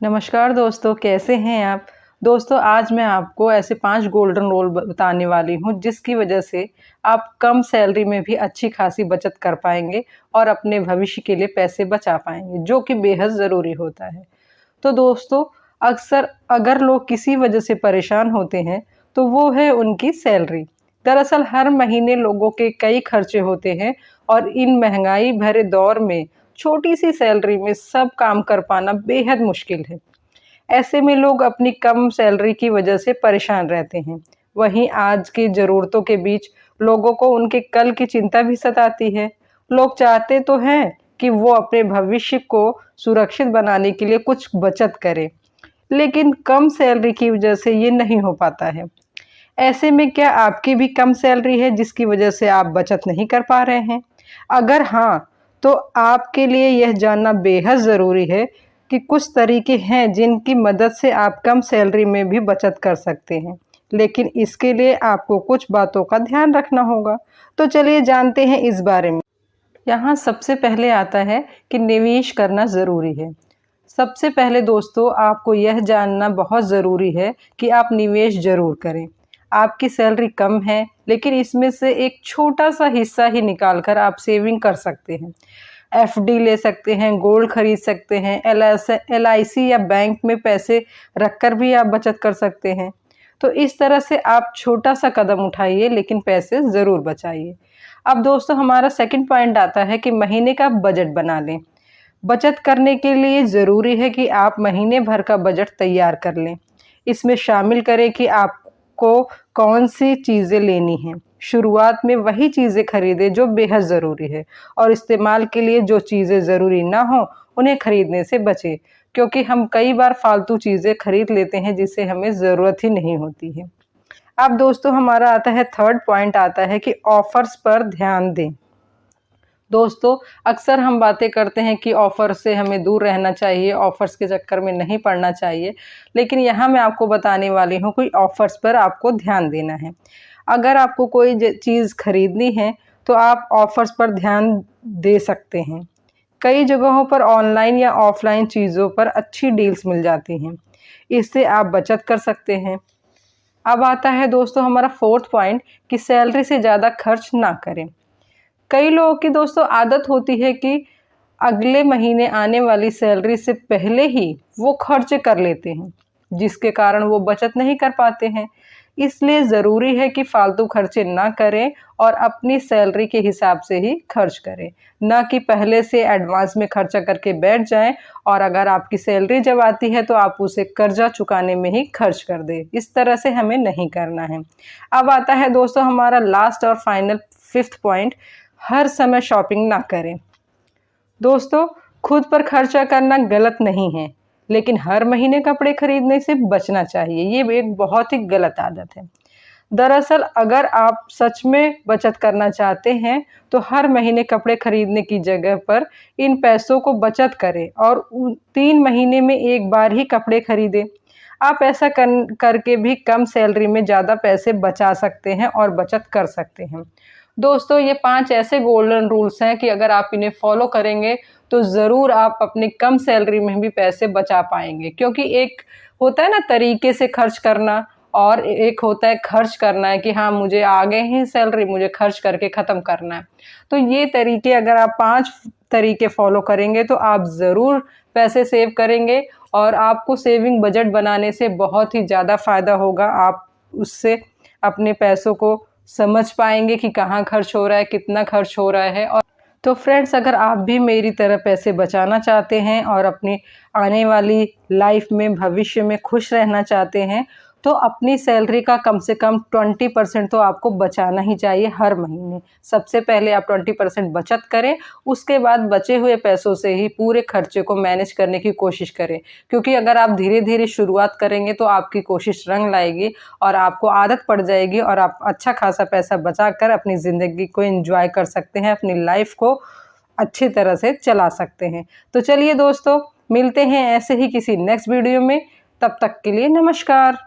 नमस्कार दोस्तों, कैसे हैं आप। दोस्तों, आज मैं आपको ऐसे 5 गोल्डन रूल बताने वाली हूँ जिसकी वजह से आप कम सैलरी में भी अच्छी खासी बचत कर पाएंगे और अपने भविष्य के लिए पैसे बचा पाएंगे, जो कि बेहद ज़रूरी होता है। तो दोस्तों, अक्सर अगर लोग किसी वजह से परेशान होते हैं तो वो है उनकी सैलरी। दरअसल हर महीने लोगों के कई खर्चे होते हैं और इन महंगाई भरे दौर में छोटी सी सैलरी में सब काम कर पाना बेहद मुश्किल है। ऐसे में लोग अपनी कम सैलरी की वजह से परेशान रहते हैं। वहीं आज की ज़रूरतों के बीच लोगों को उनके कल की चिंता भी सताती है। लोग चाहते तो हैं कि वो अपने भविष्य को सुरक्षित बनाने के लिए कुछ बचत करें, लेकिन कम सैलरी की वजह से ये नहीं हो पाता है। ऐसे में क्या आपकी भी कम सैलरी है जिसकी वजह से आप बचत नहीं कर पा रहे हैं? अगर हाँ, तो आपके लिए यह जानना बेहद ज़रूरी है कि कुछ तरीके हैं जिनकी मदद से आप कम सैलरी में भी बचत कर सकते हैं। लेकिन इसके लिए आपको कुछ बातों का ध्यान रखना होगा। तो चलिए जानते हैं इस बारे में। यहाँ सबसे पहले आता है कि निवेश करना ज़रूरी है। सबसे पहले दोस्तों, आपको यह जानना बहुत ज़रूरी है कि आप निवेश ज़रूर करें। आपकी सैलरी कम है, लेकिन इसमें से एक छोटा-सा हिस्सा ही निकाल कर आप सेविंग कर सकते हैं। एफडी ले सकते हैं, गोल्ड खरीद सकते हैं, एलआईसी या बैंक में पैसे रखकर भी आप बचत कर सकते हैं। तो इस तरह से आप छोटा-सा कदम उठाइए, लेकिन पैसे ज़रूर बचाइए। अब दोस्तों, हमारा सेकंड पॉइंट आता है कि महीने का बजट बना लें। बचत करने के लिए ज़रूरी है कि आप महीने भर का बजट तैयार कर लें। इसमें शामिल करें कि आपको कौन-सी चीज़ें लेनी हैं। शुरुआत में वही चीज़ें खरीदें जो बेहद ज़रूरी है और इस्तेमाल के लिए जो चीज़ें ज़रूरी ना हों, उन्हें खरीदने से बचें, क्योंकि हम कई बार फालतू चीज़ें खरीद लेते हैं जिससे हमें ज़रूरत ही नहीं होती है। अब दोस्तों, हमारा आता है थर्ड पॉइंट आता है कि ऑफ़र्स पर ध्यान दें। दोस्तों, अक्सर हम बातें करते हैं कि ऑफ़र से हमें दूर रहना चाहिए, ऑफ़र्स के चक्कर में नहीं पड़ना चाहिए, लेकिन यहाँ मैं आपको बताने वाली हूँ कि ऑफ़र्स पर आपको ध्यान देना है। अगर आपको कोई चीज़ खरीदनी है, तो आप ऑफ़र्स पर ध्यान दे सकते हैं। कई जगहों पर ऑनलाइन या ऑफ़लाइन चीज़ों पर अच्छी डील्स मिल जाती हैं, इससे आप बचत कर सकते हैं। अब आता है दोस्तों हमारा फोर्थ पॉइंट कि सैलरी से ज़्यादा खर्च ना करें। कई लोगों की दोस्तों आदत होती है कि अगले महीने आने वाली सैलरी से पहले ही वो खर्च कर लेते हैं, जिसके कारण वो बचत नहीं कर पाते हैं। इसलिए ज़रूरी है कि फालतू खर्चे ना करें और अपनी सैलरी के हिसाब से ही खर्च करें, ना कि पहले से एडवांस में खर्चा करके बैठ जाएं और अगर आपकी सैलरी जब आती है तो आप उसे कर्जा चुकाने में ही खर्च कर दें। इस तरह से हमें नहीं करना है। अब आता है दोस्तों हमारा लास्ट और फाइनल फिफ्थ पॉइंट, हर समय शॉपिंग ना करें। दोस्तों, खुद पर खर्चा करना गलत नहीं है, लेकिन हर महीने कपड़े खरीदने से बचना चाहिए। ये एक बहुत ही गलत आदत है। दरअसल अगर आप सच में बचत करना चाहते हैं, तो हर महीने कपड़े खरीदने की जगह पर इन पैसों को बचत करें और 3 महीने में एक बार ही कपड़े खरीदें। आप ऐसा करके भी कम सैलरी में ज़्यादा पैसे बचा सकते हैं और बचत कर सकते हैं। दोस्तों, ये 5 ऐसे गोल्डन रूल्स हैं कि अगर आप इन्हें फॉलो करेंगे तो ज़रूर आप अपनी कम सैलरी में भी पैसे बचा पाएँगे, क्योंकि एक होता है ना तरीके से खर्च करना और एक होता है खर्च करना है कि हाँ, मुझे आ गए हैं सैलरी, मुझे खर्च करके ख़त्म करना है। तो ये तरीके अगर आप 5 तरीके फॉलो करेंगे तो आप ज़रूर पैसे सेव करेंगे और आपको सेविंग बजट बनाने से बहुत ही ज़्यादा फ़ायदा होगा। आप उससे अपने पैसों को समझ पाएँगे कि कहाँ खर्च हो रहा है, कितना खर्च हो रहा है। और तो फ्रेंड्स, अगर आप भी मेरी तरह पैसे बचाना चाहते हैं और अपनी आने वाली लाइफ में भविष्य में खुश रहना चाहते हैं, तो अपनी सैलरी का कम से कम 20% तो आपको बचाना ही चाहिए हर महीने। सबसे पहले आप 20% बचत करें, उसके बाद बचे हुए पैसों से ही पूरे खर्चे को मैनेज करने की कोशिश करें, क्योंकि अगर आप धीरे-धीरे शुरुआत करेंगे तो आपकी कोशिश रंग लाएगी और आपको आदत पड़ जाएगी और आप अच्छा खासा पैसा बचाकर अपनी ज़िंदगी को एंजॉय कर सकते हैं, अपनी लाइफ को अच्छी तरह से चला सकते हैं। तो चलिए दोस्तों, मिलते हैं ऐसे ही किसी नेक्स्ट वीडियो में। तब तक के लिए नमस्कार।